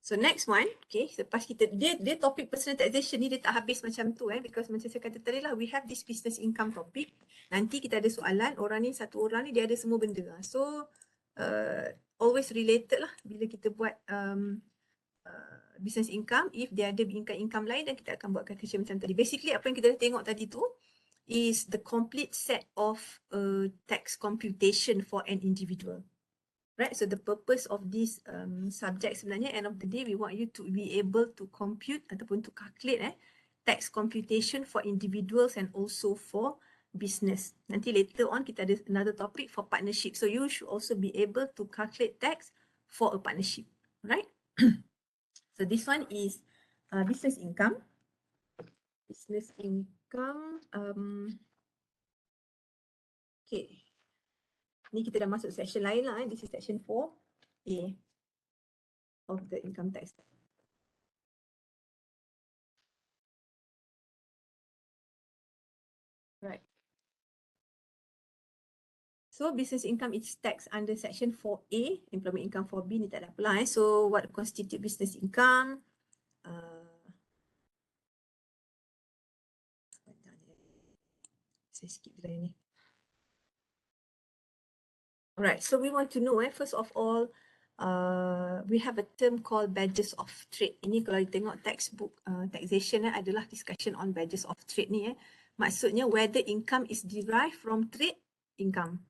So next one, okay, lepas kita, dia topik personal taxation ni dia tak habis macam tu because macam saya kata tadi lah, we have this business income topic. Nanti kita ada soalan, satu orang ni dia ada semua benda. So always related lah bila kita buat business income, if dia ada income lain dan kita akan buat calculation macam tadi. Basically apa yang kita dah tengok tadi tu is the complete set of tax computation for an individual. Right, so the purpose of this subject sebenarnya, end of the day, we want you to be able to compute ataupun to calculate tax computation for individuals and also for business. Nanti later on kita ada another topic for partnership. So you should also be able to calculate tax for a partnership, right? So this one is business income. Business income. Okay. Ni kita dah masuk section lain lah. This is section 4A of the income tax. Right. So business income is taxed under section 4A, employment income 4B ni tak ada apa lah. So what constitute business income? Saya skip dulu ni. Alright, so we want to know first of all, we have a term called badges of trade. Ini kalau you tengok textbook taxation adalah discussion on badges of trade ni. Maksudnya whether income is derived from trade income.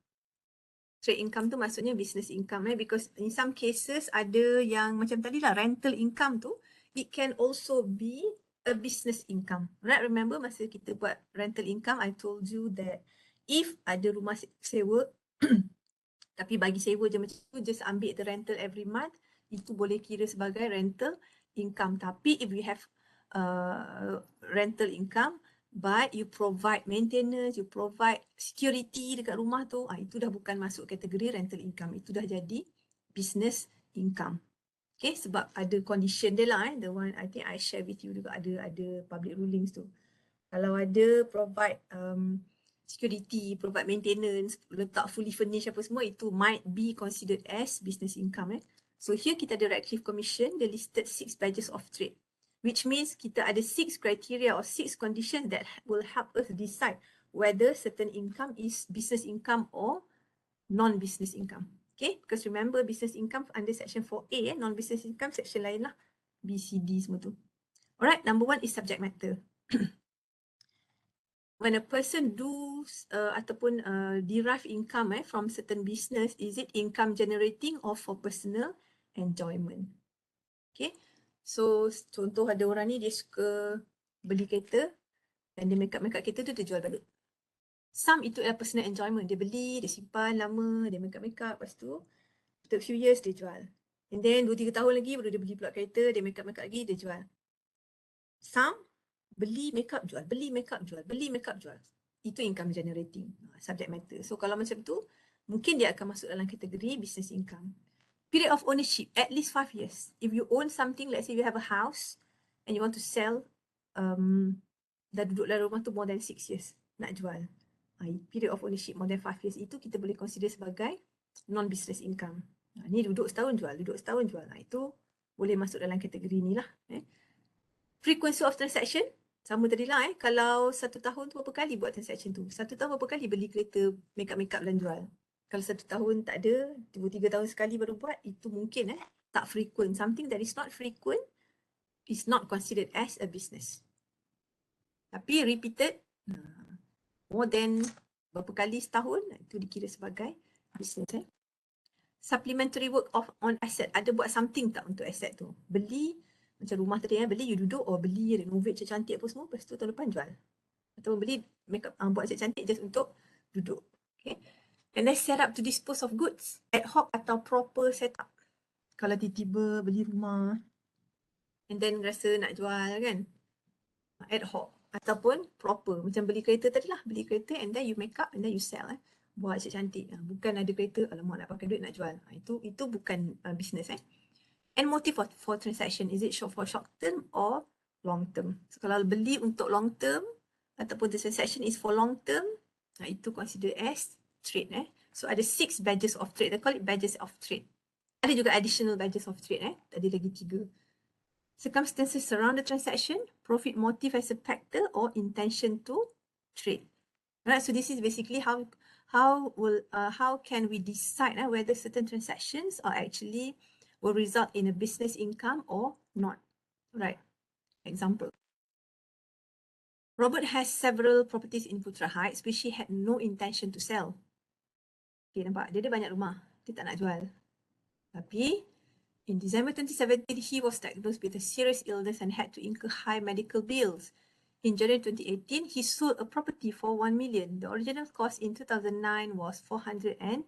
Trade income tu maksudnya business income because in some cases ada yang macam tadi lah rental income tu, it can also be a business income. Right, remember masa kita buat rental income, I told you that if ada rumah sewa tapi bagi sewa je macam tu, just ambil the rental every month, itu boleh kira sebagai rental income. Tapi if we have rental income, but you provide maintenance, you provide security dekat rumah tu, itu dah bukan masuk kategori rental income. Itu dah jadi business income. Okay, sebab ada condition dia lah. The one I think I share with you juga, ada public rulings tu. Kalau ada provide security, provide maintenance, letak fully furnished apa semua, itu might be considered as business income. So here kita ada Radcliffe Commission, they listed 6 badges of trade, which means kita ada 6 criteria or 6 conditions that will help us decide whether certain income is business income or non-business income. Okay, because remember business income under section 4A, non-business income section lain lah, B, C, D semua tu. Alright, number 1 is subject matter. When a person does ataupun derive income from certain business, is it income generating or for personal enjoyment? Okay, so contoh ada orang ni dia suka beli kereta dan dia make up kereta tu dia jual balik. Some itu adalah personal enjoyment, dia beli, dia simpan lama, dia make up, lepas tu after a few years dia jual. And then 2-3 tahun lagi baru dia beli pula kereta, dia make up lagi, dia jual. Some beli makeup jual, beli makeup jual, beli makeup jual. Itu income generating, subject matter. So kalau macam tu, mungkin dia akan masuk dalam kategori business income. Period of ownership, at least 5 years. If you own something, let's say you have a house and you want to sell, dah duduk dalam rumah tu more than 6 years, nak jual. Period of ownership more than 5 years, itu kita boleh consider sebagai non-business income. Ni duduk setahun jual, duduk setahun jual. Itu boleh masuk dalam kategori ni lah. Frequency of transaction, sama tadi lah kalau 1 tahun tu berapa kali buat transaction tu? 1 tahun berapa kali beli kereta make up dan jual? Kalau 1 tahun tak ada, 2-3 tahun sekali baru buat, itu mungkin tak frequent. Something that is not frequent is not considered as a business. Tapi repeated, more than berapa kali setahun, itu dikira sebagai business. Supplementary work on asset, ada buat something tak untuk asset tu? Beli, macam rumah tadi beli you duduk, beli renovate cantik apa semua, lepas tu tahun depan jual. Atau beli makeup buat cantik just untuk duduk. Okay. And then set up to dispose of goods, ad hoc atau proper setup. Kalau tiba-tiba beli rumah and then rasa nak jual kan, ad hoc ataupun proper, macam beli kereta tadi lah, beli kereta and then you make up and then you sell buat cantik. Bukan ada kereta, alamak nak pakai duit nak jual. Itu bukan business. And motive for transaction, is it for short term or long term? So kalau beli untuk long term ataupun the transaction is for long term, itu consider as trade. So ada 6 badges of trade, they call it badges of trade. Ada juga additional badges of trade, ada lagi 3. circumstances surround the transaction, profit motive as a factor, or intention to trade. Right, so this is basically how can we decide whether certain transactions are actually will result in a business income or not. Right. Example. Robert has several properties in Putra Heights which he had no intention to sell. Okay, nampak? Dia ada banyak rumah. Dia tak nak jual. Tapi, in December 2017, he was diagnosed with a serious illness and had to incur high medical bills. In January 2018, he sold a property for 1 million. The original cost in 2009 was 450,000.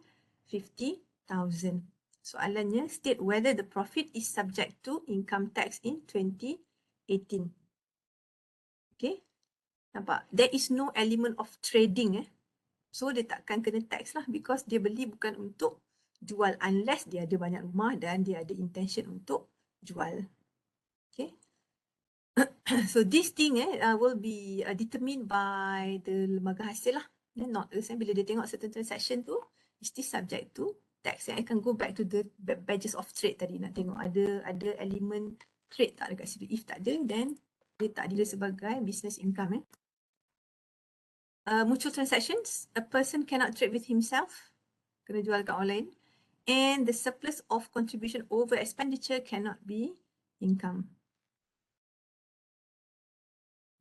Soalannya, state whether the profit is subject to income tax in 2018. Okay, nampak? There is no element of trading. So dia takkan kena tax lah because dia beli bukan untuk jual unless dia ada banyak rumah dan dia ada intention untuk jual. Okay. So this thing will be determined by the lembaga hasil lah. Not us. Bila dia tengok certain transaction tu, is still subject to tax. I can go back to the badges of trade tadi. Nak tengok ada element trade tak dekat situ. If tak ada, then dia tak dila sebagai business income. Mutual transactions, a person cannot trade with himself, kena jual kat orang lain, and the surplus of contribution over expenditure cannot be income.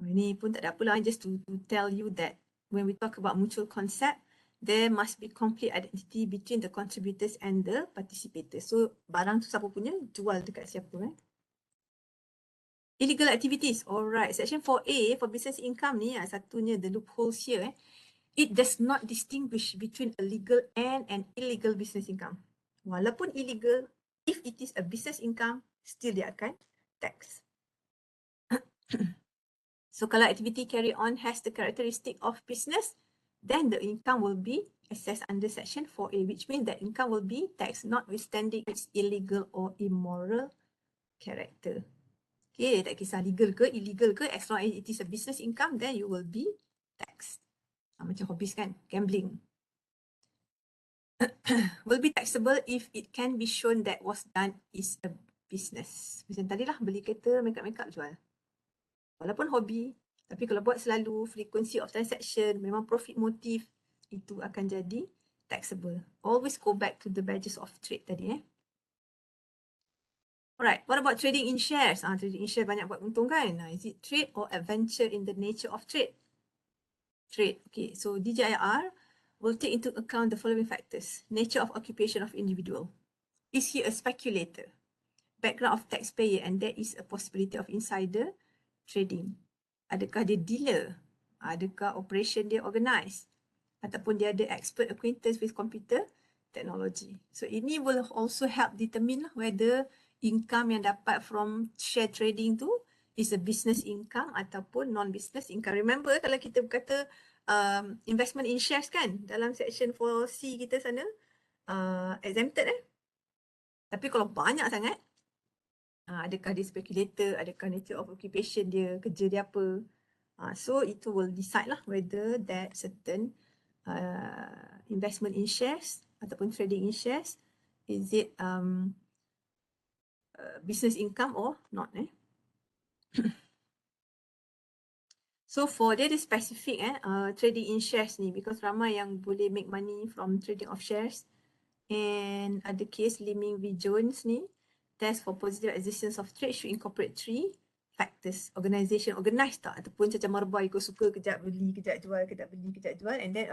Ini pun tak ada apalah, just to tell you that when we talk about mutual concept, there must be complete identity between the contributors and the participators. So barang tu siapa punya, jual dekat siapa. Illegal activities, alright. Section 4A for business income ni, satunya the loopholes here. It does not distinguish between a legal and an illegal business income. Walaupun illegal, if it is a business income, still dia akan tax. So kalau activity carry on has the characteristic of business, then the income will be assessed under section 4A, which means that income will be taxed notwithstanding its illegal or immoral character. Okay, tak kisah legal ke, illegal ke, as long as it is a business income, then you will be taxed. Macam hobbies kan, gambling. Will be taxable if it can be shown that was done is a business. Macam tadi lah, beli kereta, make-up jual. Walaupun hobi, tapi kalau buat selalu, frequency of transaction, memang profit motive, itu akan jadi taxable. Always go back to the badges of trade tadi. Alright, what about trading in shares? Trading in shares banyak buat untung kan? Is it trade or adventure in the nature of trade? Trade. Okay, so DJIR will take into account the following factors. Nature of occupation of individual. Is he a speculator? Background of taxpayer, and there is a possibility of insider trading. Adakah dia dealer? Adakah operation dia organised? Ataupun dia ada expert acquaintance with computer technology. So ini will also help determine whether income yang dapat from share trading tu is a business income ataupun non-business income. Remember kalau kita berkata investment in shares kan, dalam section 4C kita sana exempted Tapi kalau banyak sangat, adakah dia speculator, adakah nature of occupation dia, kerja dia apa. So itu will decide lah whether that certain investment in shares ataupun trading in shares, is it business income or not. So for dia specific trading in shares ni, because ramai yang boleh make money from trading of shares, and ada case Liming V. Jones ni, test for positive existence of trade should incorporate 3 factors. Organisation, organised tak? Ataupun macam marbai kau suka kejap beli, kejap jual, kejap beli, kejap jual, and then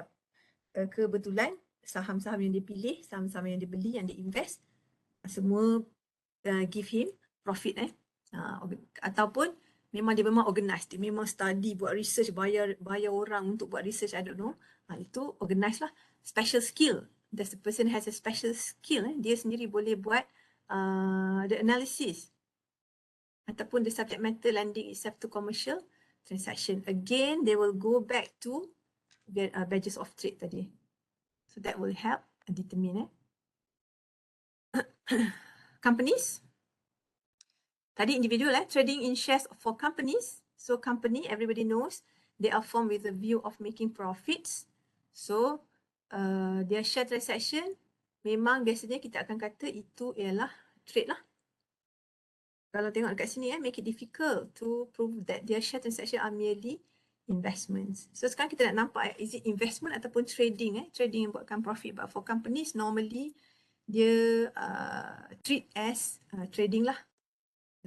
kebetulan saham-saham yang dia pilih, saham-saham yang dia beli, yang dia invest, semua give him profit ataupun memang dia memang organized, dia memang study, buat research, bayar orang untuk buat research, I don't know. Itu organized lah. Special skill, the person has a special skill, dia sendiri boleh buat the analysis. Ataupun the subject matter lending itself to commercial transaction. Again, they will go back to the badges of trade tadi. So that will help determine. Companies. Tadi individual, trading in shares for companies. So company, everybody knows, they are formed with a view of making profits. So their share transaction, memang biasanya kita akan kata itu ialah trade lah. Kalau tengok dekat sini make it difficult to prove that their share transaction are merely investments. So sekarang kita nak nampak is it investment ataupun trading trading yang buatkan profit, but for companies normally dia treat as trading lah.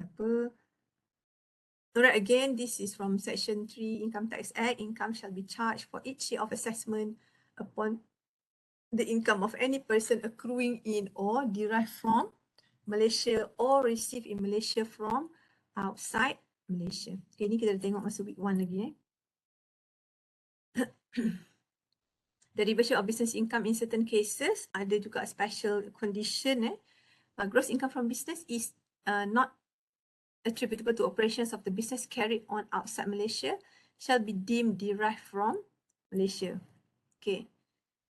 Apa? Alright, again, this is from Section 3 Income Tax Act. Income shall be charged for each year of assessment upon the income of any person accruing in or derived from Malaysia or received in Malaysia from outside Malaysia. Okay, ni kita tengok masa week 1 lagi. Derivation of business income in certain cases, ada juga special condition. Gross income from business is not attributable to operations of the business carried on outside Malaysia shall be deemed derived from Malaysia. Okay.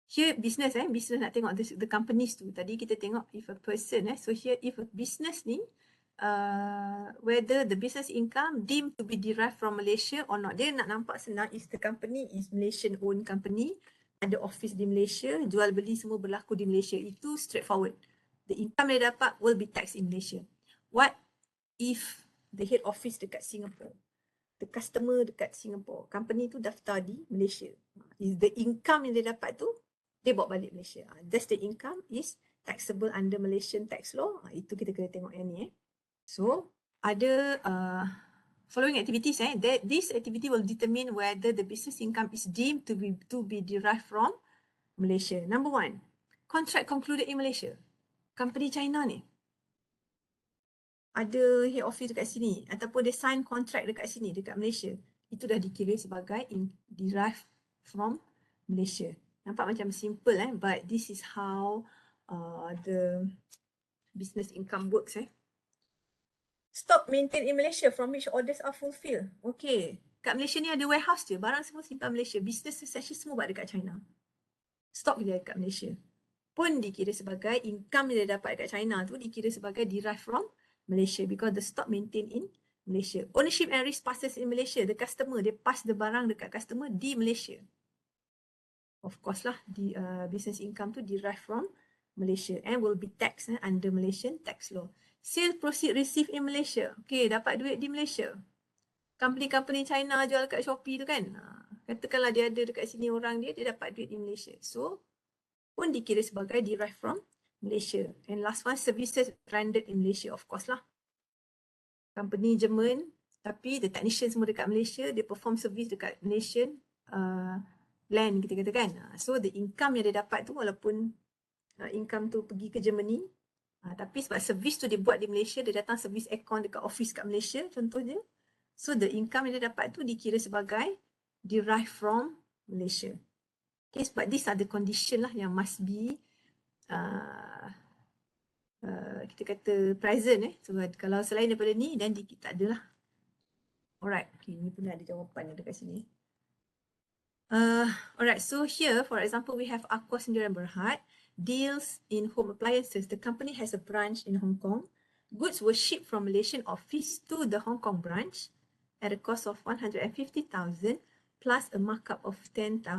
Here business business nak tengok the companies tu. Tadi kita tengok if a person so here if a business ni whether the business income deemed to be derived from Malaysia or not. Dia nak nampak senang if the company is Malaysian owned company, ada office di Malaysia, jual beli semua berlaku di Malaysia. Itu straightforward. The income dia dapat will be taxed in Malaysia. What if the head office dekat Singapore, the customer dekat Singapore, company tu daftar di Malaysia, is the income yang dia dapat tu dia bawa balik Malaysia, that's the income is taxable under Malaysian tax law. Itu kita kena tengok yang ni. So ada following activities that this activity will determine whether the business income is deemed to be derived from Malaysia. Number 1, contract concluded in Malaysia. Company China ni ada head office dekat sini ataupun dia sign contract dekat sini, dekat Malaysia, itu dah dikira sebagai derived from Malaysia. Nampak macam simple but this is how the business income works. Stock maintained in Malaysia from which orders are fulfilled. Okay, kat Malaysia ni ada warehouse je, barang semua simpan Malaysia, business transaction semua buat dekat China. Stock dia dekat Malaysia pun dikira sebagai income yang dia dapat dekat China tu, dikira sebagai derived from Malaysia because the stock maintained in Malaysia. Ownership and risk passes in Malaysia. The customer, dia pass the barang dekat customer di Malaysia. Of course lah, the business income tu derived from Malaysia and will be taxed under Malaysian tax law. Sale proceed received in Malaysia. Okay, dapat duit di Malaysia. Company-company China jual kat Shopee tu kan. Katakanlah dia ada dekat sini orang dia dapat duit di Malaysia. So, pun dikira sebagai derived from Malaysia. And last one, services rendered in Malaysia, of course lah. Company Jerman, tapi the technician semua dekat Malaysia, dia perform service dekat Malaysian land, kita katakan. So the income yang dia dapat tu, walaupun income tu pergi ke Germany, tapi sebab service tu dia buat di Malaysia, dia datang service aircon dekat office kat Malaysia contohnya. So the income yang dia dapat tu dikira sebagai derived from Malaysia. Okay, sebab these are the condition lah yang must be kita kata present so kalau selain daripada ni dan tak ada lah. Alright, okay, ni pun ada jawapan dekat sini. Alright, so here for example we have Aqua Sendirian Berhad deals in home appliances. The company has a branch in Hong Kong. Goods were shipped from Malaysian office to the Hong Kong branch at a cost of 150,000 plus a markup of 10%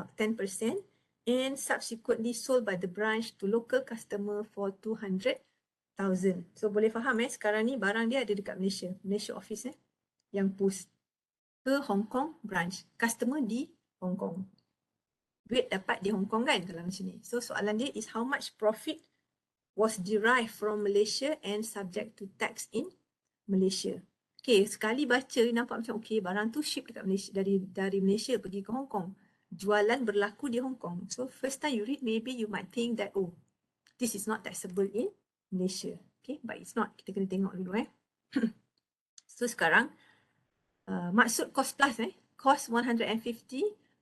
and subsequently sold by the branch to local customer for 200,000. So boleh faham sekarang ni barang dia ada dekat Malaysia, Malaysia office yang push ke Hong Kong branch, customer di Hong Kong. Duit dapat di Hong Kong kan kalau macam ni. So soalan dia is how much profit was derived from Malaysia and subject to tax in Malaysia. Okay, sekali baca nampak macam okay, barang tu ship dekat Malaysia, dari Malaysia pergi ke Hong Kong. Jualan berlaku di Hong Kong. So first time you read, maybe you might think that oh, this is not taxable in Malaysia. Okay, but it's not. Kita kena tengok dulu So sekarang maksud cost plus cost 150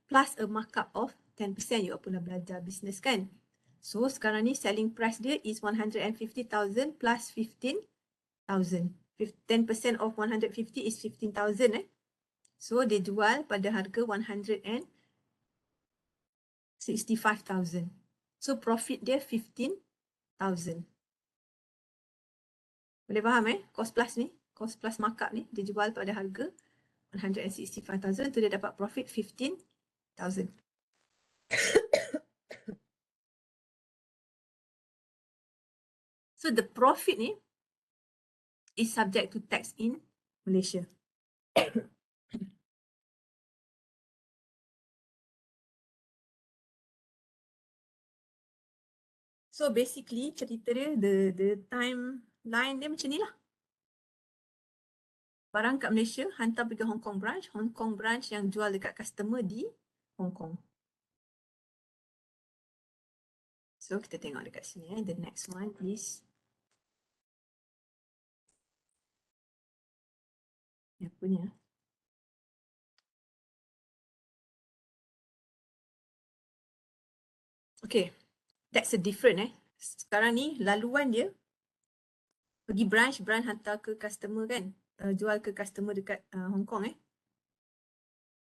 plus a markup of 10%. You pernah belajar business kan? So sekarang ni selling price dia is 150,000 plus 15,000. 10% of 150 is 15,000 So dia jual pada harga 165,000. So profit dia 15,000. Boleh faham cost plus ni, cost plus markup ni, dia jual pada harga 165,000 tu dia dapat profit 15,000. So the profit ni is subject to tax in Malaysia. So basically cerita dia, the timeline dia macam ni lah. Barang kat Malaysia hantar pergi Hong Kong branch yang jual dekat customer di Hong Kong. So kita tengok dekat sini, the next one is apa ni? Okay, that's a different Sekarang ni laluan dia pergi branch hantar ke customer kan, jual ke customer dekat Hong Kong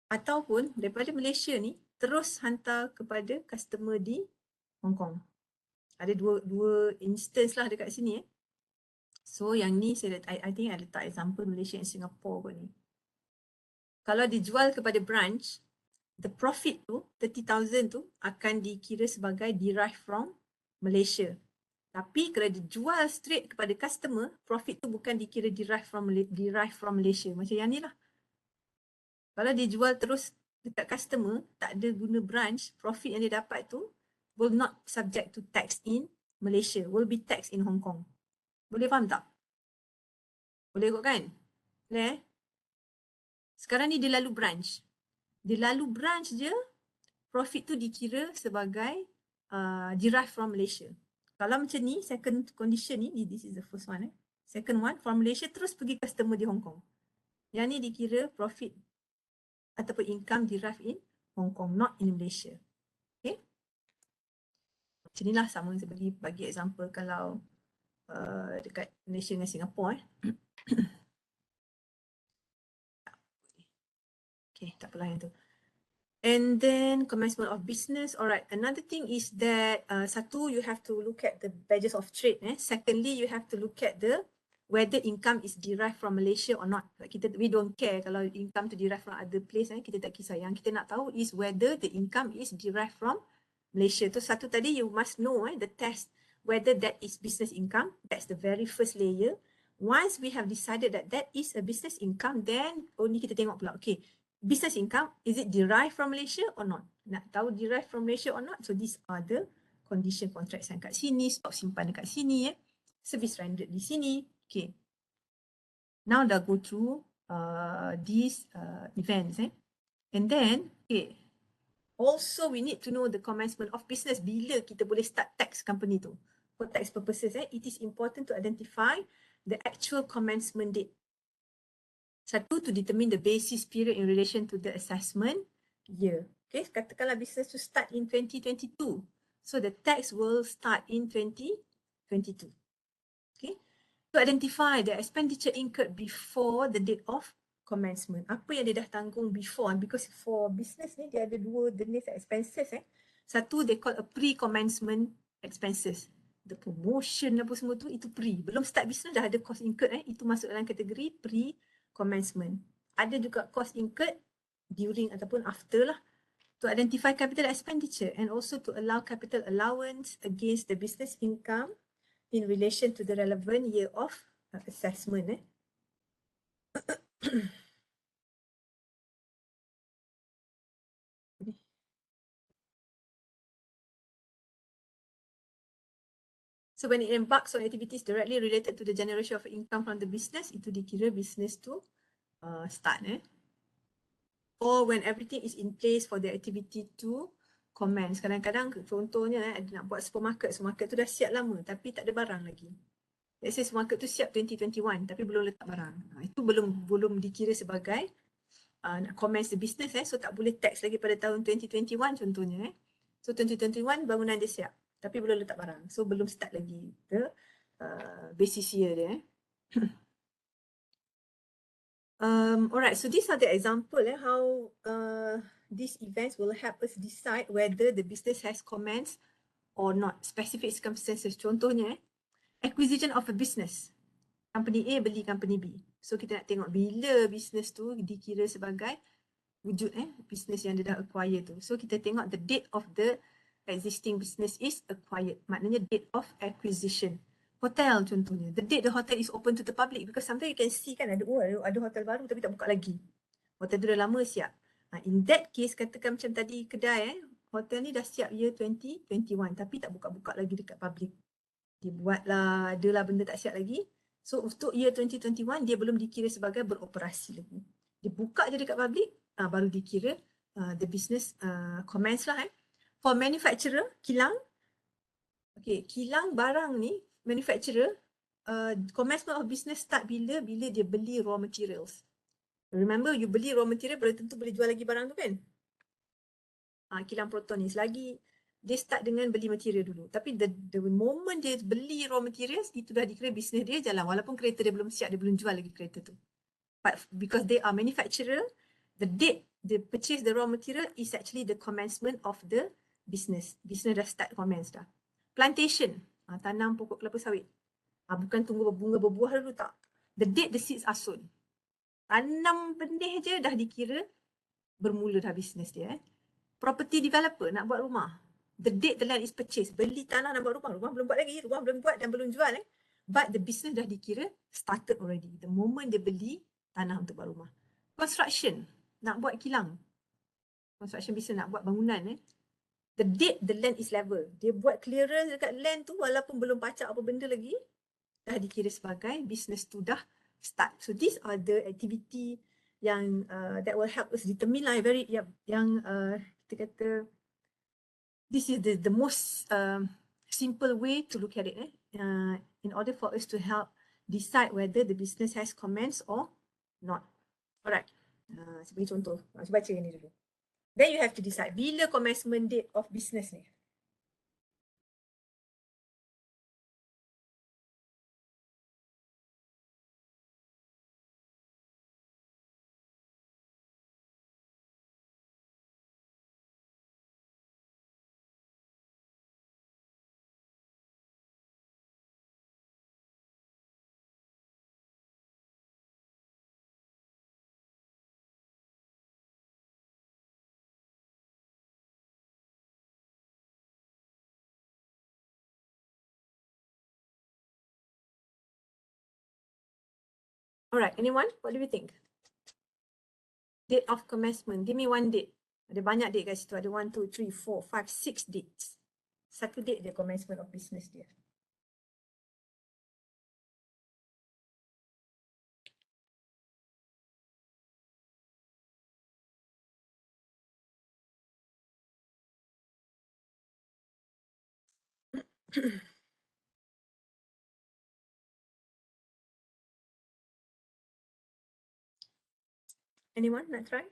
ataupun daripada Malaysia ni terus hantar kepada customer di Hong Kong. Ada dua instance lah dekat sini So yang ni I think I letak example Malaysia and Singapore pun ni. Kalau dijual kepada branch, the profit tu 30,000 tu akan dikira sebagai derived from Malaysia. Tapi kalau dijual straight kepada customer, profit tu bukan dikira derived from Malaysia. Macam yang ni lah. Kalau dijual terus dekat customer, tak ada guna branch, profit yang dia dapat tu will not subject to tax in Malaysia, will be taxed in Hong Kong. Boleh faham tak? Boleh kot kan? Boleh Sekarang ni dia lalu branch. Dia lalu branch je, profit tu dikira sebagai derived from Malaysia. Kalau macam ni, second condition ni, this is the first one Second one, from Malaysia terus pergi customer di Hong Kong. Yang ni dikira profit ataupun income derived in Hong Kong, not in Malaysia. Okay? Macam ni lah sama seperti bagi example kalau dekat Malaysia dengan Singapore Okay, tak apalah yang tu. And then commencement of business. Alright, another thing is that satu, you have to look at the badges of trade. Secondly, you have to look at the whether income is derived from Malaysia or not. We don't care kalau income to derived from other place. Kita tak kisah. Yang kita nak tahu is whether the income is derived from Malaysia. Tu satu tadi you must know the test whether that is business income. That's the very first layer. Once we have decided that that is a business income, then only kita tengok pula. Okay. Business income, is it derived from Malaysia or not? Nak tahu derived from Malaysia or not? So these are the condition contracts yang kat sini, stok simpan dekat sini service rendered di sini. Okay. Now dah go through these events And then, okay. Also we need to know the commencement of business. Bila kita boleh start tax company tu? For tax purposes it is important to identify the actual commencement date. Satu, to determine the basis period in relation to the assessment year. Okay, katakanlah business to start in 2022. So the tax will start in 2022. Okay, to identify the expenditure incurred before the date of commencement. Apa yang dia dah tanggung before, because for business ni dia ada dua jenis expenses Satu they call a pre-commencement expenses. The promotion apa semua tu, itu pre. Belum start business dah ada cost incurred itu masuk dalam kategori pre-commencement. Ada juga cost incurred during ataupun after lah. To identify capital expenditure and also to allow capital allowance against the business income in relation to the relevant year of assessment So when it embarks on activities directly related to the generation of income from the business, itu dikira business to start Or when everything is in place for the activity to commence. Kadang-kadang contohnya nak buat supermarket tu dah siap lama tapi tak ada barang lagi. Let's say supermarket tu siap 2021 tapi belum letak barang. Itu belum dikira sebagai nak commence the business so tak boleh tax lagi pada tahun 2021 contohnya So 2021 bangunan dia siap tapi belum letak barang. So belum start lagi the basis year dia Alright, so these are the example how these events will help us decide whether the business has commenced or not. Specific circumstances. Contohnya, acquisition of a business. Company A beli company B. So kita nak tengok bila business tu dikira sebagai wujud business yang dia dah acquire tu. So kita tengok the date of the existing business is acquired. Maknanya date of acquisition. Hotel contohnya. The date the hotel is open to the public, because sometimes you can see kan ada hotel baru tapi tak buka lagi. Hotel tu dah lama siap. In that case, katakan macam tadi kedai hotel ni dah siap year 2021 tapi tak buka-buka lagi dekat public. Dia buatlah, adalah benda tak siap lagi. So untuk year 2021 dia belum dikira sebagai beroperasi lagi. Dia buka je dekat public, baru dikira the business commence lah. For manufacturer, kilang. Okay, kilang barang ni, manufacturer, commencement of business start bila dia beli raw materials. Remember, you beli raw material, belum tentu boleh jual lagi barang tu kan? Kilang proton ni, selagi dia start dengan beli material dulu. Tapi the moment dia beli raw materials, itu dah dikira bisnes dia jalan. Walaupun kereta dia belum siap, dia belum jual lagi kereta tu. But because they are manufacturer, the date they purchase the raw material is actually the commencement of the business. Business dah start commence dah. Plantation, tanam pokok kelapa sawit. Bukan tunggu berbunga berbuah dulu tak. The date the seeds are sown. Tanam benih je dah dikira bermula dah bisnes dia. Property developer nak buat rumah. The date the land is purchased. Beli tanah nak buat rumah. Rumah belum buat lagi. Rumah belum buat dan belum jual. But the business dah dikira started already. The moment dia beli tanah untuk buat rumah. Construction. Nak buat kilang. Construction business nak buat bangunan. The date the land is level. Dia buat clearance dekat land tu walaupun belum pacak apa benda lagi. Dah dikira sebagai business tu dah start. So these are the activity yang that will help us determine lah yang kita kata this is the most simple way to look at it in order for us to help decide whether the business has commenced or not. Alright, sebagai contoh, saya baca ini dulu. Then you have to decide bila commencement date of business ni. Alright, anyone? What do you think? Date of commencement. Give me one date. Ada banyak date kat situ. Ada 1, 2, 3, 4, 5, 6 dates. Satu date dia commencement of business dia. Anyone nak try?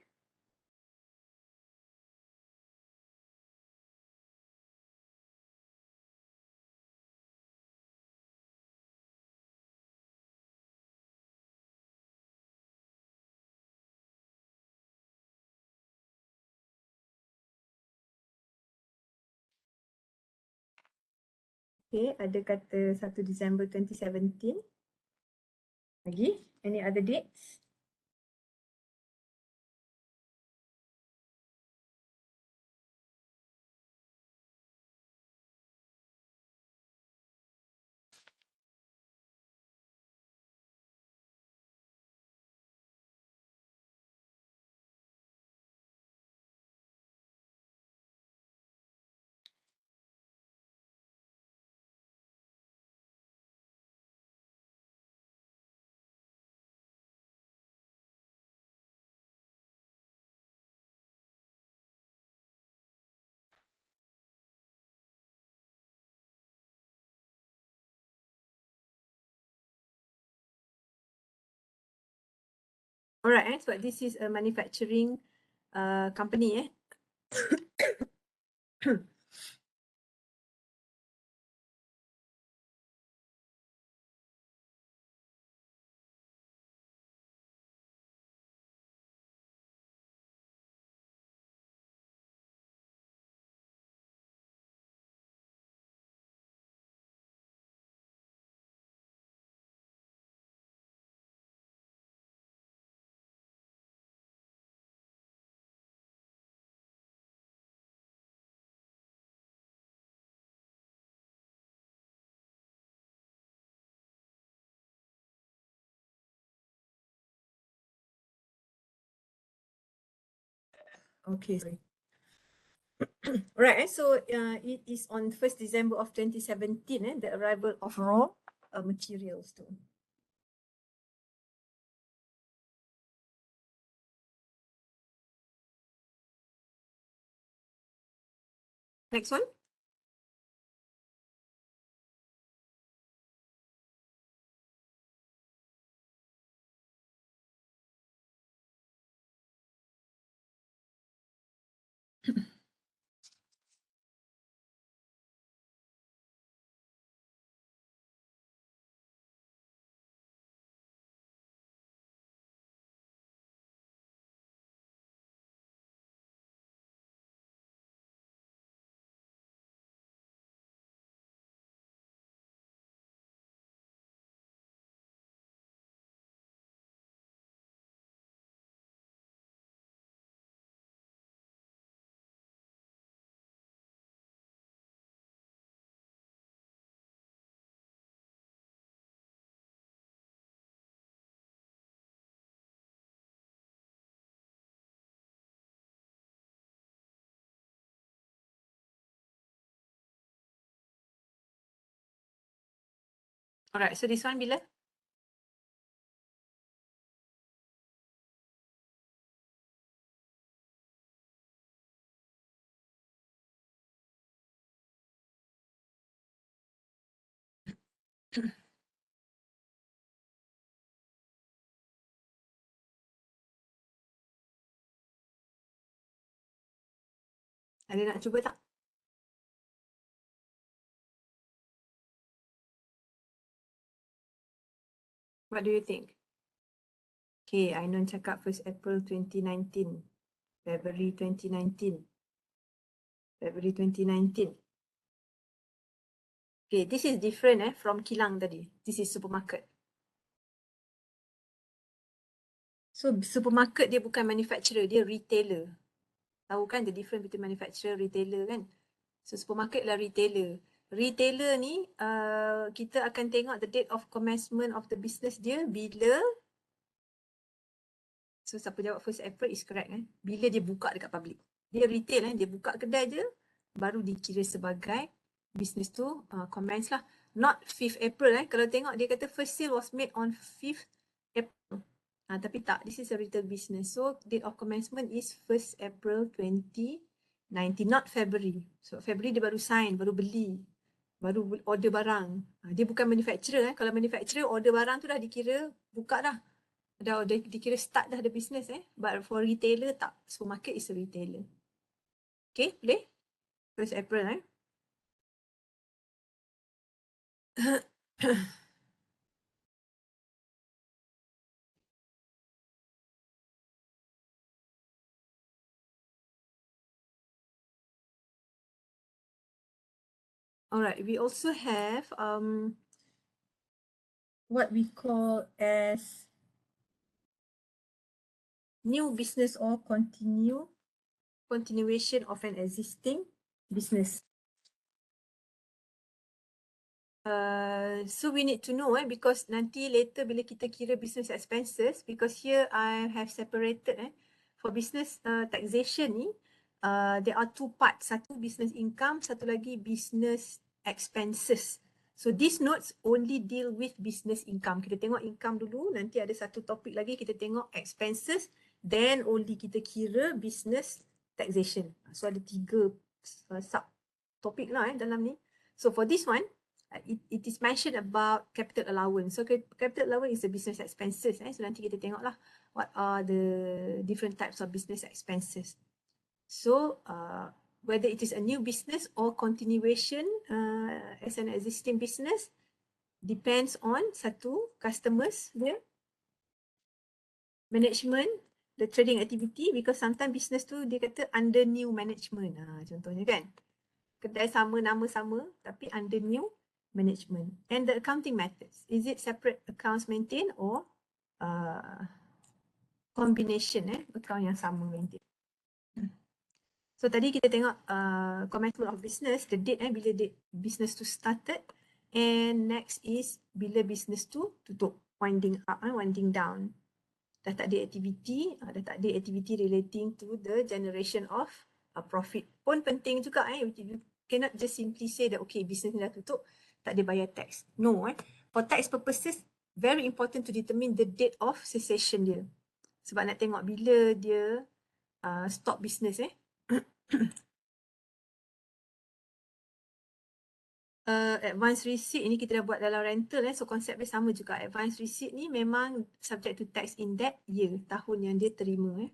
Okay, ada kata 1 Disember 2017. Lagi? Any other dates? Alright, so this is a manufacturing company. Okay, sorry. Right, so it is on 1st December of 2017, the arrival of raw materials too. Next one. Alright, so this one bila? Ada nak cuba tak? What do you think? Okay, Ainon cakap 1st April 2019. February 2019. February 2019. Okay, this is different from kilang tadi. This is supermarket. So supermarket dia bukan manufacturer, dia retailer. Tahu kan the difference between manufacturer, retailer kan? So supermarket lah retailer. Retailer ni kita akan tengok the date of commencement of the business dia bila. So siapa jawab 1st April is correct bila dia buka dekat public. Dia retail dia buka kedai je baru dikira sebagai business tu commence lah. Not 5th April kalau tengok dia kata first sale was made on 5th April. Tapi tak, this is a retail business. So date of commencement is 1st April 2019, not February. So February dia baru sign, baru beli, baru order barang. Dia bukan manufacturer Kalau manufacturer order barang tu dah dikira buka dah. Dah dikira start dah the business But for retailer tak. Supermarket is a retailer. Okay, boleh? 1st April Alright, we also have what we call as new business or continuation of an existing business. So we need to know because nanti later bila kita kira business expenses, because here I have separated for business taxation ni there are two parts. Satu business income, satu lagi business expenses. So these notes only deal with business income. Kita tengok income dulu, nanti ada satu topik lagi kita tengok expenses, then only kita kira business taxation. So ada 3 sub topik lah dalam ni. So for this one, it is mentioned about capital allowance. So capital allowance is the business expenses. So nanti kita tengoklah what are the different types of business expenses. So whether it is a new business or continuation as an existing business depends on satu, customers dia, management, the trading activity, because sometimes business tu dia kata under new management. Contohnya kan, kedai sama, nama sama tapi under new management. And the accounting methods, is it separate accounts maintained or combination account yang sama maintain. So tadi kita tengok commencement of business, the date bila date business tu started, and next is bila business tu tutup, winding up, winding down. dah tak ada aktiviti relating to the generation of profit. Pun penting juga you cannot just simply say that okay, business ni dah tutup, tak ada bayar tax. No, for tax purposes, very important to determine the date of cessation dia. Sebab nak tengok bila dia stop business advance receipt ini kita dah buat dalam rental so konsep dia sama juga. Advance receipt ni memang subject to tax in that year, tahun yang dia terima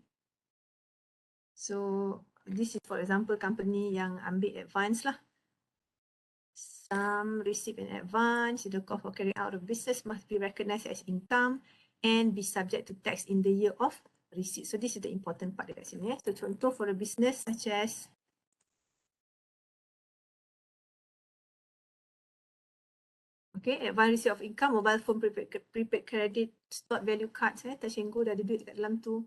So this is for example company yang ambil advance lah. Some receipt in advance, the cost for carrying out of business must be recognized as income and be subject to tax in the year of receipt. So this is the important part dekat sini So contoh for a business such as okay, advance receipt of income, mobile phone, prepaid credit, stored value cards, touch and go, dah ada duit kat dalam tu.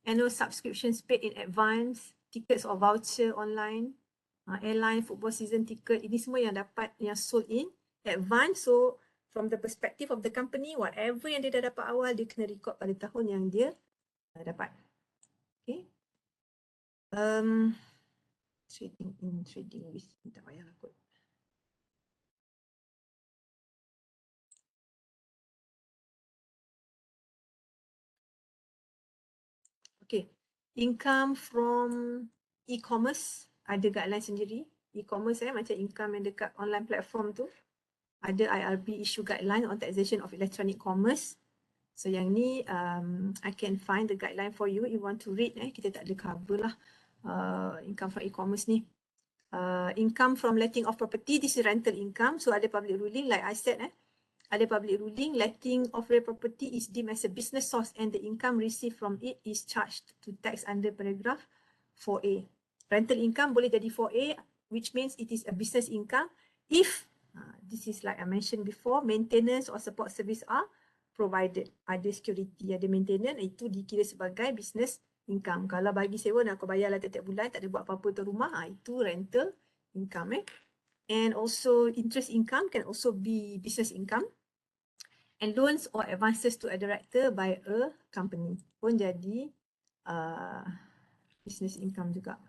Annual subscriptions paid in advance, tickets or voucher online, airline, football season ticket, ini semua yang dapat, yang sold in advance. So from the perspective of the company, whatever yang dia dah dapat awal, dia kena record pada tahun yang dia dapat. Okay. Trading with, tak payahlah kot. Okay, income from e-commerce, ada guideline sendiri. E-commerce macam income yang dekat online platform tu. Ada IRB issue guideline on taxation of electronic commerce. So yang ni I can find the guideline for you. You want to read kita tak ada cover lah income from e-commerce ni. Income from letting of property, this is rental income. So ada public ruling like I said ada public ruling, letting of real property is deemed as a business source and the income received from it is charged to tax under paragraph 4A. Rental income boleh jadi 4A, which means it is a business income if, this is like I mentioned before, maintenance or support service are provided. Ada security, ada maintenance, itu dikira sebagai business income. Kalau bagi sewa dan aku bayarlah tiap-tiap bulan, tak ada buat apa-apa untuk rumah, itu rental income. And also interest income can also be business income. And loans or advances to a director by a company pun jadi business income juga.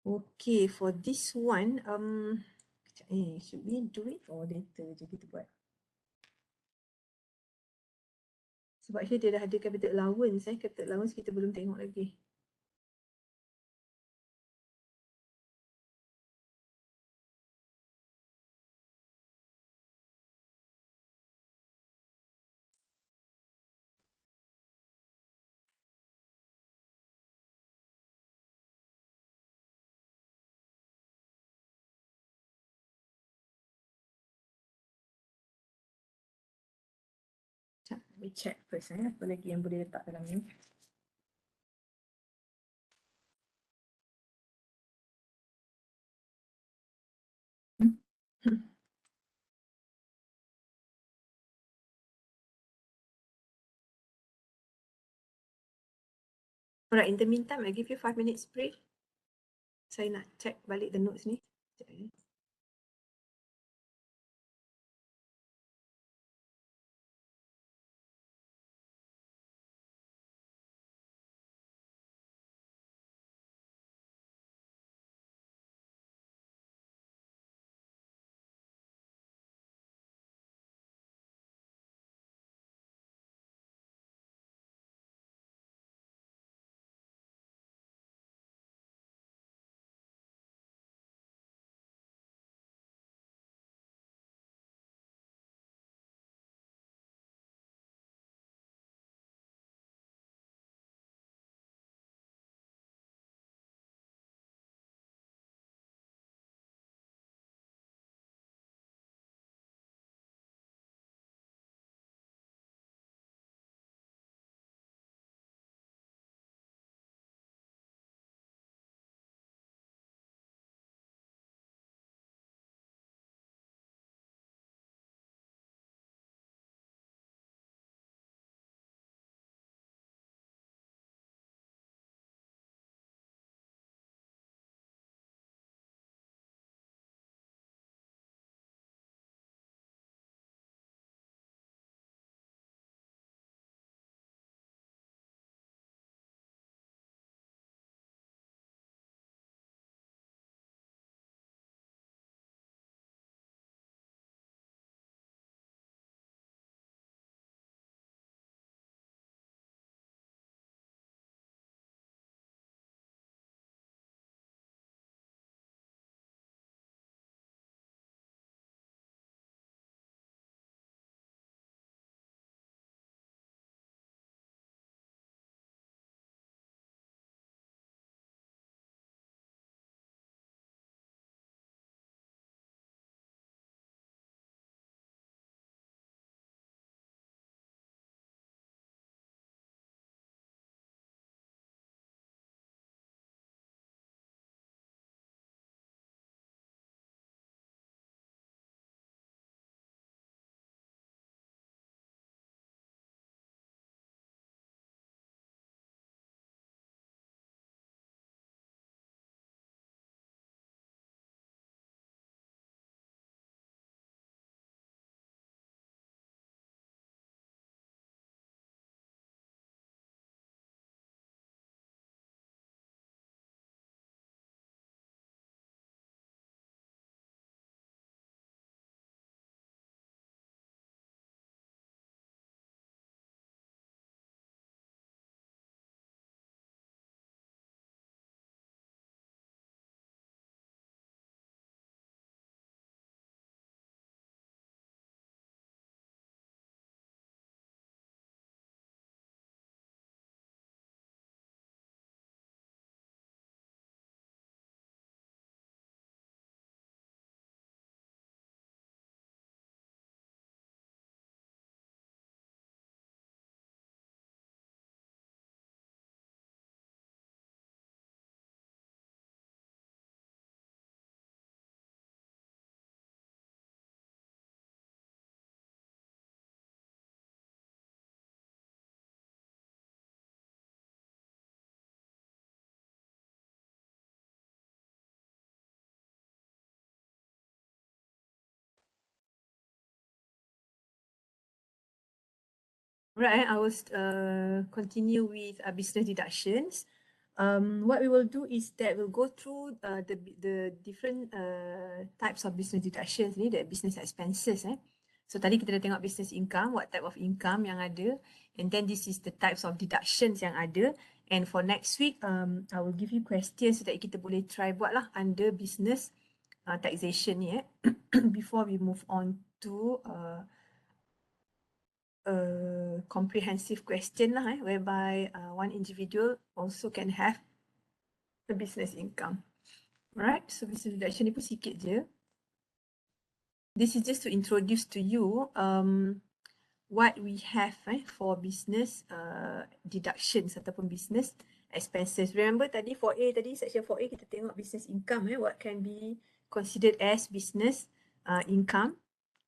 Okay, for this one, should we do it or later je kita buat? Sebab here dia dah ada capital allowance, capital allowance kita belum tengok lagi. Let me check first, apa lagi yang boleh letak dalam ni. Alright, in the meantime, I give you 5 minutes break. Saya nak check balik the notes ni. Right, I will continue with business deductions. What we will do is that we'll go through the different types of business deductions ni, the business expenses. So tadi kita dah tengok business income, what type of income yang ada, and then this is the types of deductions yang ada. And for next week, I will give you questions so that kita boleh try buat lah under business taxation ni before we move on to a comprehensive question lah, whereby one individual also can have a business income. Alright, so business deduction ni pun sikit je. This is just to introduce to you what we have for business deductions ataupun business expenses. Remember tadi 4A tadi, section 4A kita tengok business income, what can be considered as business income.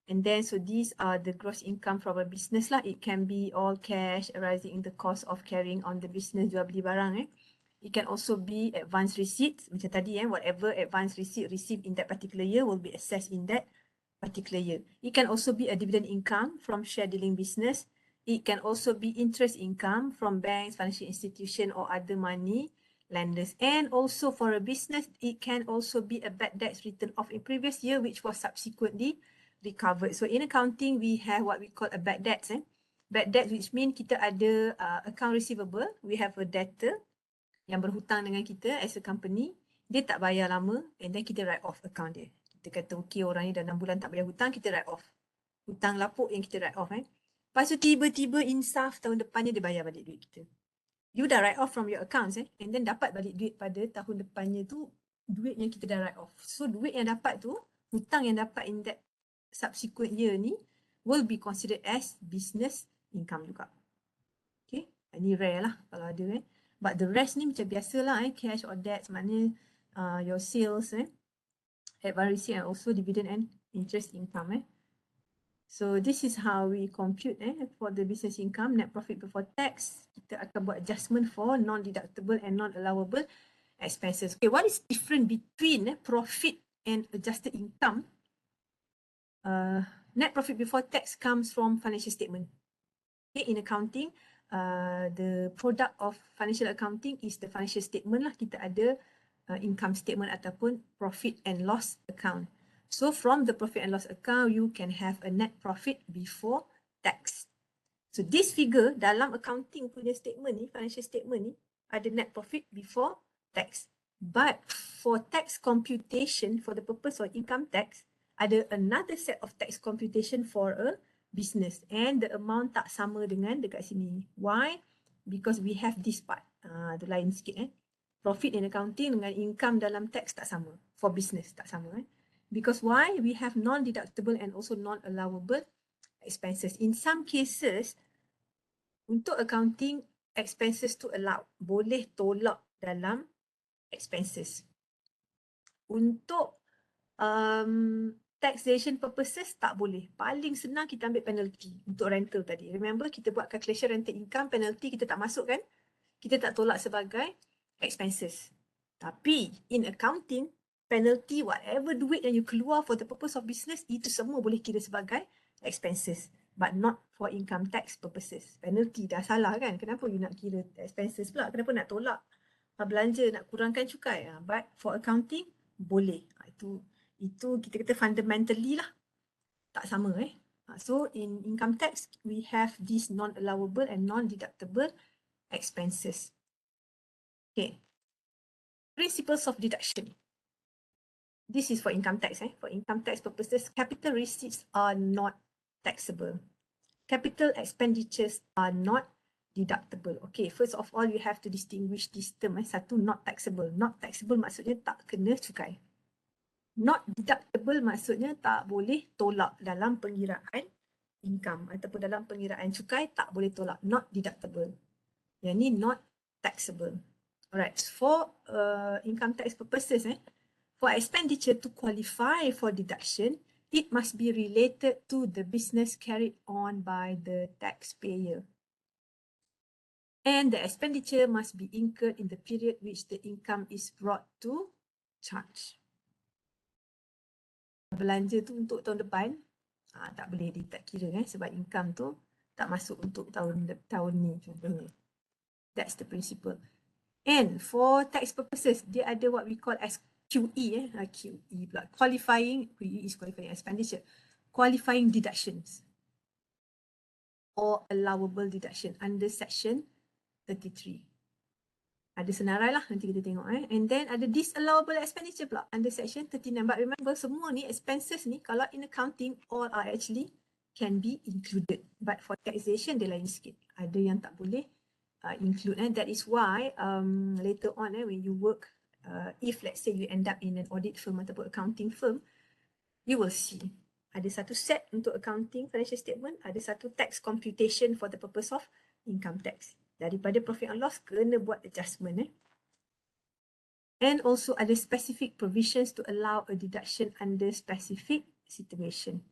And then, so these are the gross income from a business lah. It can be all cash arising in the cost of carrying on the business, jual beli barang. It can also be advance receipts. Macam tadi, whatever advance receipt received in that particular year will be assessed in that particular year. It can also be a dividend income from share dealing business. It can also be interest income from banks, financial institution or other money lenders. And also for a business, it can also be a bad debts written off in previous year, which was subsequently recovered. So in accounting, we have what we call a bad debts. Bad debts, which mean kita ada account receivable. We have a debtor yang berhutang dengan kita as a company. Dia tak bayar lama and then kita write off account dia. Kita kata okay, orang ni dah 6 bulan tak bayar hutang, kita write off. Hutang lapuk yang kita write off. Lepas tu tiba-tiba insaf tahun depannya dia bayar balik duit kita. You dah write off from your accounts and then dapat balik duit pada tahun depannya tu, duit yang kita dah write off. So duit yang dapat tu, hutang yang dapat in that subsequent year ni will be considered as business income juga. Okay, ini rare lah kalau ada But the rest ni macam biasa lah cash or debts, maknanya your sales advance receipt and also dividend and interest income So this is how we compute for the business income, net profit before tax. Kita akan buat adjustment for non-deductible and non-allowable expenses. Okay, what is different between profit and adjusted income? Net profit before tax comes from financial statement. Okay, in accounting, the product of financial accounting is the financial statement lah. Kita ada income statement ataupun profit and loss account. So from the profit and loss account, you can have a net profit before tax. So this figure dalam accounting punya statement ni, financial statement ni, ada net profit before tax. But for tax computation, for the purpose of income tax, ada another set of tax computation for a business and the amount tak sama dengan dekat sini. Why? Because we have this part. Tu lain sikit Profit in accounting dengan income dalam tax tak sama. For business tak sama Because why? We have non-deductible and also non-allowable expenses. In some cases, untuk accounting, expenses tu allowed. Boleh tolak dalam expenses. Untuk taxation purposes tak boleh. Paling senang kita ambil penalty untuk rental tadi. Remember kita buat calculation rental income, penalty kita tak masuk kan? Kita tak tolak sebagai expenses. Tapi in accounting, penalty whatever duit yang you keluar for the purpose of business, itu semua boleh kira sebagai expenses. But not for income tax purposes. Penalty dah salah kan? Kenapa you nak kira expenses pula? Kenapa nak tolak belanja, nak kurangkan cukai? But for accounting, boleh. Itu kita kata fundamentally lah tak sama So in income tax we have these non-allowable and non-deductible expenses. Okay. Principles of deduction. This is for income tax For income tax purposes, capital receipts are not taxable. Capital expenditures are not deductible. Okay, first of all you have to distinguish this term Satu, not taxable. Not taxable maksudnya tak kena cukai. Not deductible maksudnya tak boleh tolak dalam pengiraan income ataupun dalam pengiraan cukai tak boleh tolak. Not deductible. Yang ni not taxable. Alright, for income tax purposes for expenditure to qualify for deduction, it must be related to the business carried on by the taxpayer. And the expenditure must be incurred in the period which the income is brought to charge. Belanja tu untuk tahun depan tak boleh tak kira sebab income tu tak masuk untuk tahun ni contohnya. That's the principle. And for tax purposes, dia ada what we call as QE, QE pula, qualifying, QE is qualifying expenditure, qualifying deductions or allowable deduction under section 33. Ada senarai lah, nanti kita tengok. And then ada disallowable expenditure pula under section 39. But remember, semua ni expenses ni, kalau in accounting, all are actually can be included. But for taxation, dia lain sikit. Ada yang tak boleh include. And that is why later on when you work, if let's say you end up in an audit firm ataupun accounting firm, you will see ada satu set untuk accounting financial statement, ada satu tax computation for the purpose of income tax. Daripada profit and loss, kena buat adjustment. And also ada specific provisions to allow a deduction under specific situation.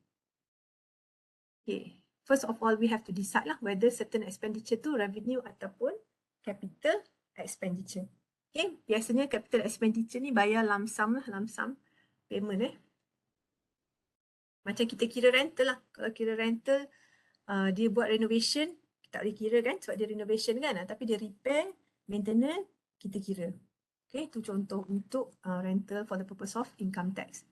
Okay, first of all, we have to decide lah whether certain expenditure tu revenue ataupun capital expenditure. Okay, biasanya capital expenditure ni bayar lump sum lah, lump sum payment. Macam kita kira rental lah. Kalau kira rental, dia buat renovation, tak boleh kira kan sebab dia renovation kan. Tapi dia repair, maintenance, kita kira. Okay, itu contoh untuk rental for the purpose of income tax.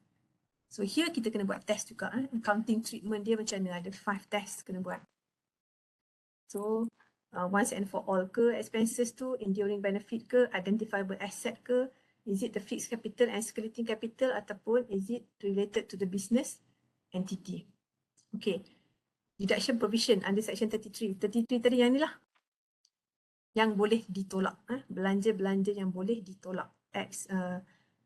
So here kita kena buat test juga. Accounting treatment dia macam mana, ada 5 test kena buat. So once and for all ke, expenses tu enduring benefit ke, identifiable asset ke, is it the fixed capital and circulating capital ataupun is it related to the business entity. Okay, deduction provision under section 33. 33 tadi yang ni lah, yang boleh ditolak. Belanja-belanja yang boleh ditolak.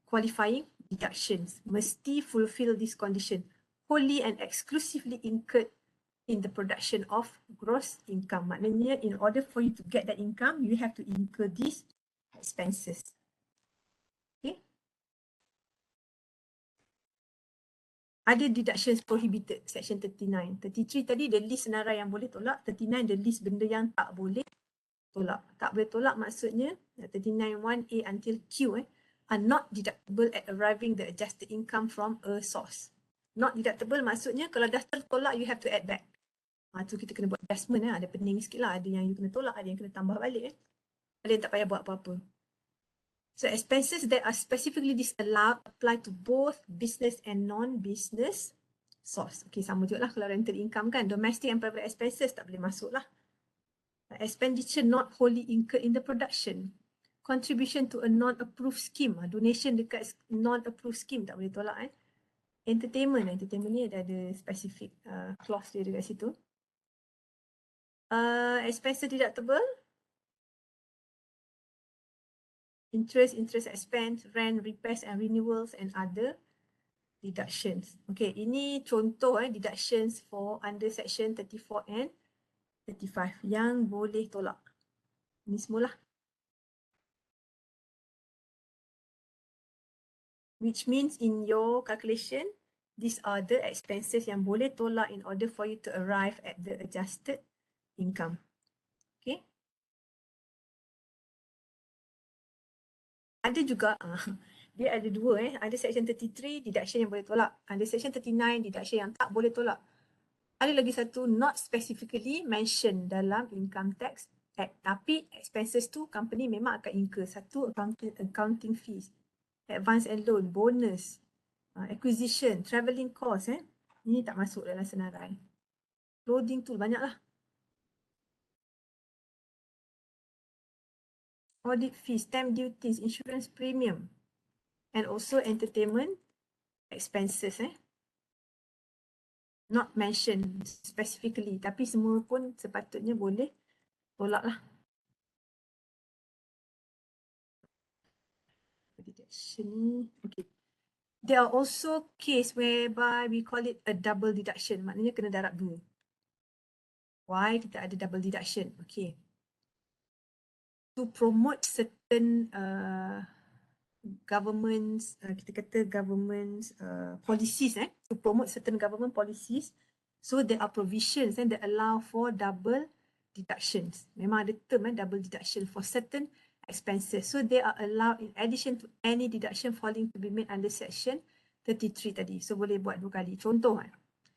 Qualifying deductions mesti fulfill this condition. Wholly and exclusively incurred in the production of gross income. Maknanya in order for you to get that income, you have to incur these expenses. Okay. Ada deductions prohibited, section 39. 33 tadi the list senarai yang boleh tolak, 39 the list benda yang tak boleh tolak. Tak boleh tolak maksudnya 39 1A until Q are not deductible at arriving the adjusted income from a source. Not deductible maksudnya kalau dah tertolak you have to add back. Tu kita kena buat adjustment. Ada pening sikit lah, ada yang you kena tolak, ada yang kena tambah balik. Ada yang tak payah buat apa-apa. So expenses that are specifically disallowed apply to both business and non-business source. Okay, sama juga lah kalau rental income kan. Domestic and private expenses tak boleh masuk lah. Expenditure not wholly incurred in the production. Contribution to a non-approved scheme. Donation dekat non-approved scheme tak boleh tolak. Entertainment ni ada specific clause dia dekat situ. Expenses deductible. Interest expense, rent, repairs and renewals and other deductions. Okay, ini contoh deductions for under section 34 and 35 yang boleh tolak. Ini semualah. Which means in your calculation, these are the expenses yang boleh tolak in order for you to arrive at the adjusted income. Okay. Ada juga, dia ada dua ada section 33 deduction yang boleh tolak. Ada section 39 deduction yang tak boleh tolak. Ada lagi satu not specifically mentioned dalam income tax act. Tapi expenses tu company memang akan incur. Satu accounting fees, advance and loan, bonus, acquisition, travelling cost. Ini tak masuk dalam senarai. Clothing tu banyak lah. Audit fees, stamp duties, insurance premium, and also entertainment expenses. Not mentioned specifically, tapi semua pun sepatutnya boleh tolak lah. Deduction. Okay. There are also case whereby we call it a double deduction. Maknanya kena darab dua. Why kita ada double deduction? Okay. To promote certain governments, kita kata governments policies, to promote certain government policies. So there are provisions that allow for double deductions. Memang ada term double deduction for certain expenses. So they are allowed in addition to any deduction falling to be made under section 33 tadi. So boleh buat dua kali. Contoh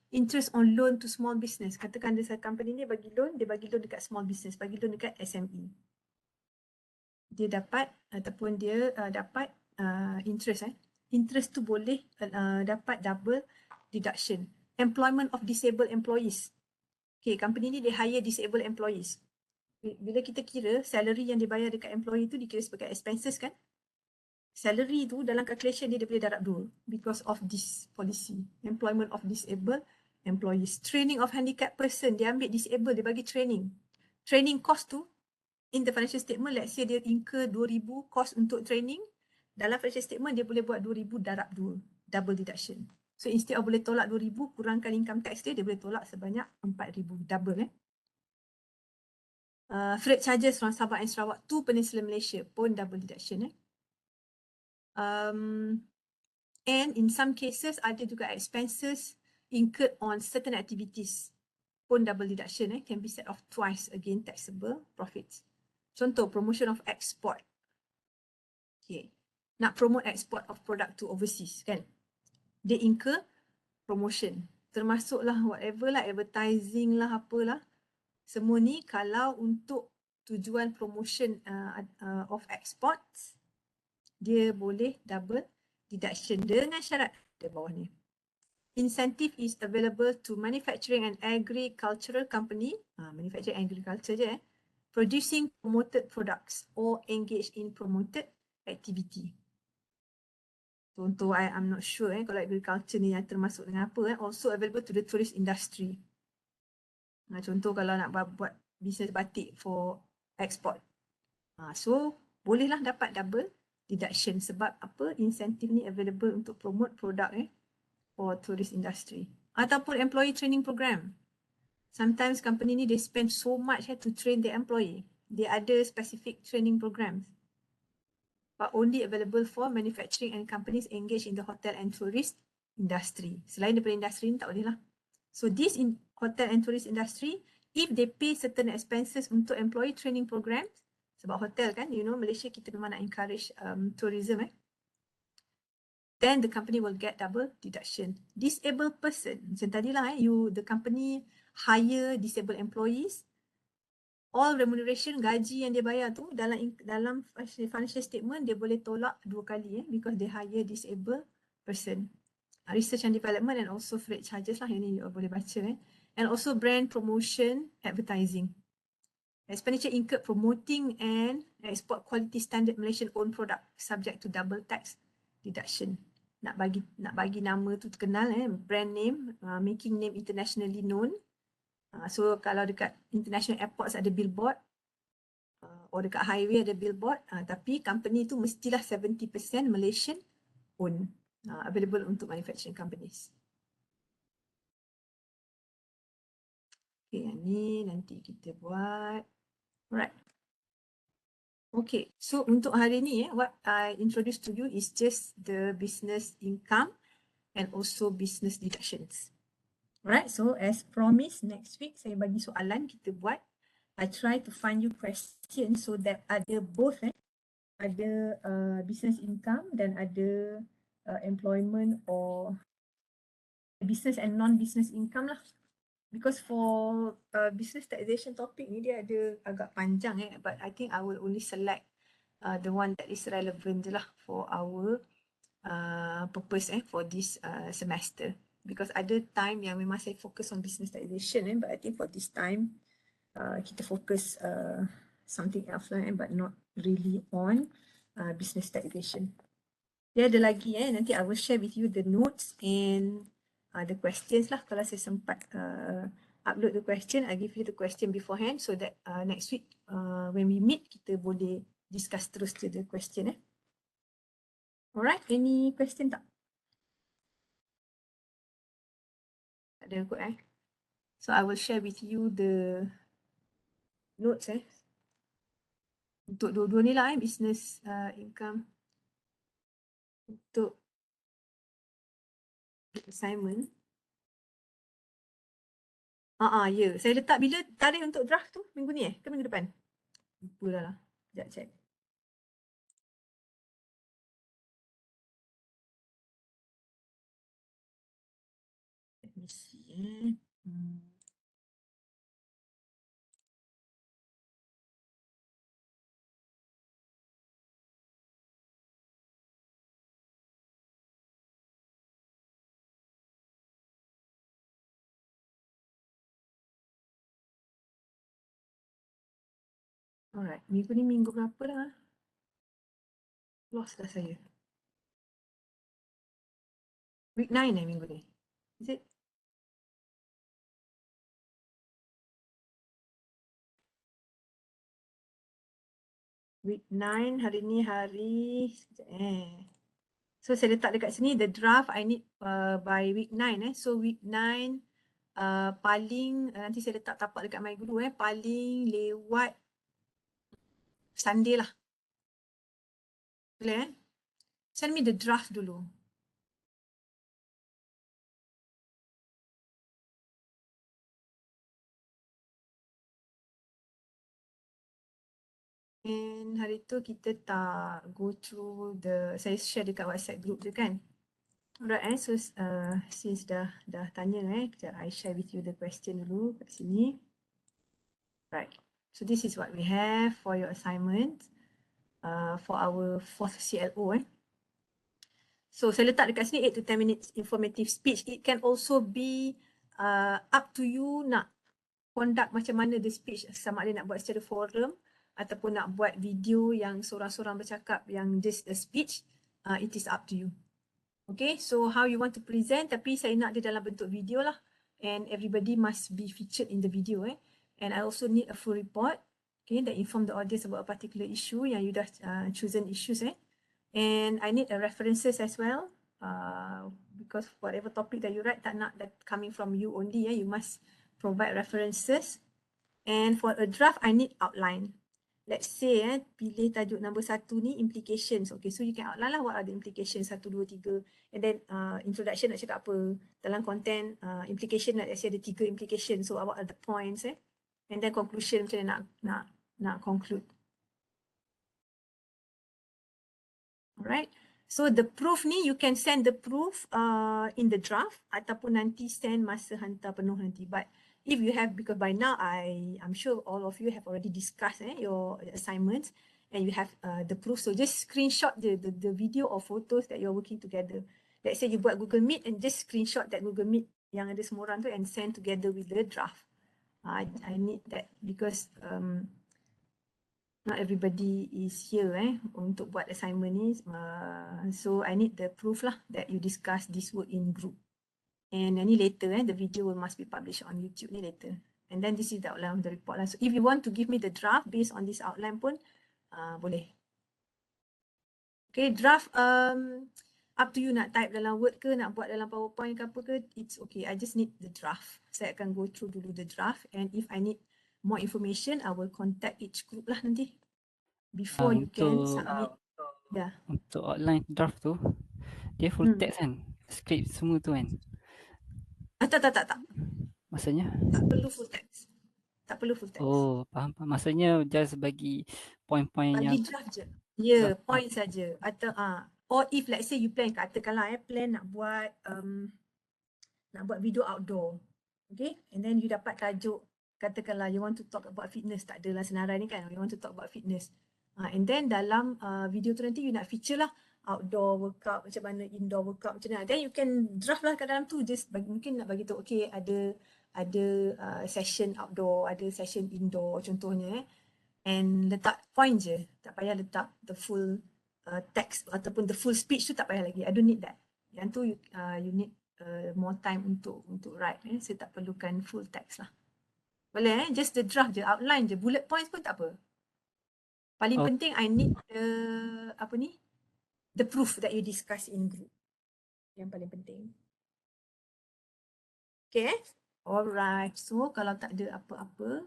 interest on loan to small business. Katakan ada company ni bagi loan, dia bagi loan dekat small business, bagi loan dekat SME. Dia dapat ataupun dia dapat interest. Interest tu boleh dapat double deduction. Employment of disabled employees. Okay, company ni dia hire disabled employees. Bila kita kira salary yang dibayar dekat employee tu dikira sebagai expenses kan? Salary tu dalam calculation dia boleh darab 2 because of this policy. Employment of disabled employees. Training of handicapped person, dia ambil disabled, dia bagi training. Training cost tu in the financial statement, let's say dia incur 2,000 cost untuk training. Dalam financial statement dia boleh buat 2,000 darab 2, double deduction. So instead of boleh tolak 2,000 kurangkan income tax dia boleh tolak sebanyak 4,000, double freight charges from Sabah and Sarawak to Peninsula Malaysia pun double deduction and in some cases ada juga expenses incurred on certain activities pun double deduction can be set off twice again taxable profits. Contoh promotion of export. Okay. Nak promote export of product to overseas kan. Dia incur promotion. Termasuklah whatever lah, advertising lah, apalah. Semua ni kalau untuk tujuan promotion of exports, dia boleh double deduction dengan syarat di bawah ni. Incentive is available to manufacturing and agricultural company, manufacturing agriculture je producing promoted products or engage in promoted activity. Contoh, I'm not sure kalau agriculture ni yang termasuk dengan apa also available to the tourist industry. Contoh kalau nak buat bisnes batik for export. So bolehlah dapat double deduction sebab apa, insentif ni available untuk promote produk for tourist industry. Ataupun employee training program. Sometimes company ni they spend so much to train their employee. They ada specific training programs but only available for manufacturing and companies engaged in the hotel and tourist industry. Selain daripada industri ni tak boleh lah. So this in hotel and tourist industry, if they pay certain expenses untuk employee training programs, sebab hotel kan, you know, Malaysia kita memang nak encourage tourism then the company will get double deduction. Disabled person, macam tadilah the company hire disabled employees, all remuneration, gaji yang dia bayar tu dalam financial statement dia boleh tolak 2 kali because they hire disabled person. Research and development and also freight charges lah, yang ni you boleh baca and also brand promotion, advertising. Expenditure incurred promoting and export quality standard Malaysian owned product subject to double tax deduction. Nak bagi nama tu terkenal brand name, making name internationally known. So kalau dekat international airports ada billboard or dekat highway ada billboard, tapi company tu mestilah 70% Malaysian owned, available untuk manufacturing companies. Okay, yang ni nanti kita buat. Alright. Okay, so untuk hari ni what I introduced to you is just the business income and also business deductions. Alright, so as promised next week saya bagi soalan kita buat. I try to find you questions so that ada both ada business income dan ada employment or business and non-business income lah. Because for business taxation topic ni dia ada agak panjang but I think I will only select the one that is relevant je lah for our purpose for this semester. Because ada time yang memang saya fokus on business taxation but I think for this time kita fokus something else lah but not really on business taxation. Dia ada lagi nanti I will share with you the notes and the questions lah. Kalau saya sempat upload the question, I give you the question beforehand so that next week when we meet kita boleh discuss terus the question Alright, any question tak? Tak ada kot So I will share with you the notes untuk dua-dua ni lah business income untuk assignment. Ya. Saya letak bila tarikh untuk draft tu? Minggu ni ke minggu depan? Lupa dah lah. Sekejap check. Let me see Alright, minggu ni minggu berapa dah? Lost dah saya. Week 9 minggu ni? Is it? Week 9 hari ni hari So saya letak dekat sini the draft I need by week 9 So week 9 paling nanti saya letak tapak dekat my guru paling lewat Sunday lah. Boleh Send me the draft dulu. And hari tu kita tak go through saya share dekat WhatsApp group je kan. Alright so since dah tanya kejap I share with you the question dulu kat sini. Right. So this is what we have for your assignment for our 4th CLO So saya letak dekat sini 8 to 10 minutes informative speech. It can also be up to you nak conduct macam mana the speech, sama ada nak buat secara forum ataupun nak buat video yang seorang-seorang bercakap yang just a speech, it is up to you. Okay, so how you want to present, tapi saya nak dia dalam bentuk video lah, and everybody must be featured in the video and I also need a full report, okay, that inform the audience about a particular issue yang you dah chosen issues and I need a references as well, because whatever topic that you write tak nak that coming from you only you must provide references. And for a draft I need outline. Let's say pilih tajuk nombor 1 ni implications. Okay, so you can outline lah what are the implications 1, 2, 3 and then introduction nak cakap apa, dalam content implication let's say ada 3 implication, so what are the points and then conclusion macam mana nak conclude. Alright, so the proof ni you can send the proof in the draft ataupun nanti send masa hantar penuh nanti, but if you have, because by now I'm sure all of you have already discussed your assignments and you have the proof, so just screenshot the video or photos that you're working together. Let's say you buat Google Meet and just screenshot that Google Meet yang ada semua orang tu and send together with the draft. I need that because not everybody is here untuk buat assignment ni, so I need the proof lah that you discuss this work in group. And ni later the video must be published on YouTube ni later. And then this is the outline of the report lah. So if you want to give me the draft based on this outline pun boleh. Okay, draft up to you nak type dalam Word ke, nak buat dalam PowerPoint ke apa ke, it's okay. I just need the draft. Saya akan go through dulu the draft and if I need more information, I will contact each group lah nanti. Before you can submit. Untuk outline draft tu, dia full text kan? Script semua tu kan? Tak. Maksudnya? Tak perlu full text. Tak perlu full text. Oh, faham. Maksudnya just bagi point-point yang... Bagi draft je. Ya, point saja. Atau or if let's say you plan, katakanlah plan nak buat video outdoor. Okay? And then you dapat tajuk, katakanlah you want to talk about fitness, tak adalah senarai ni kan, you want to talk about fitness. And then dalam video tu nanti you nak feature lah outdoor workout macam mana, indoor workout macam mana. Then you can draft lah kat dalam tu, just mungkin nak bagi tahu okay ada session outdoor, ada session indoor contohnya and letak point je, tak payah letak the full text ataupun the full speech tu, tak payah lagi. I don't need that. Yang tu you need more time untuk write. Saya tak perlukan full text lah. Boleh just the draft je, outline je, bullet points pun tak apa. Paling penting I need the proof that you discuss in group. Yang paling penting. Okay? Alright. So kalau tak ada apa-apa,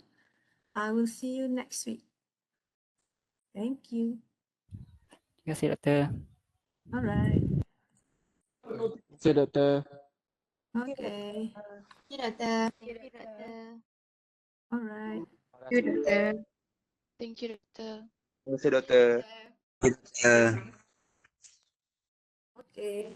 I will see you next week. Thank you. Terima kasih, Doktor. Alright. Terima kasih, Doktor. Okay. Thank you, Doktor. Thank you, Doktor. Alright. Thank you, Doktor. Thank you, Doktor. Terima kasih, Doktor. Okay.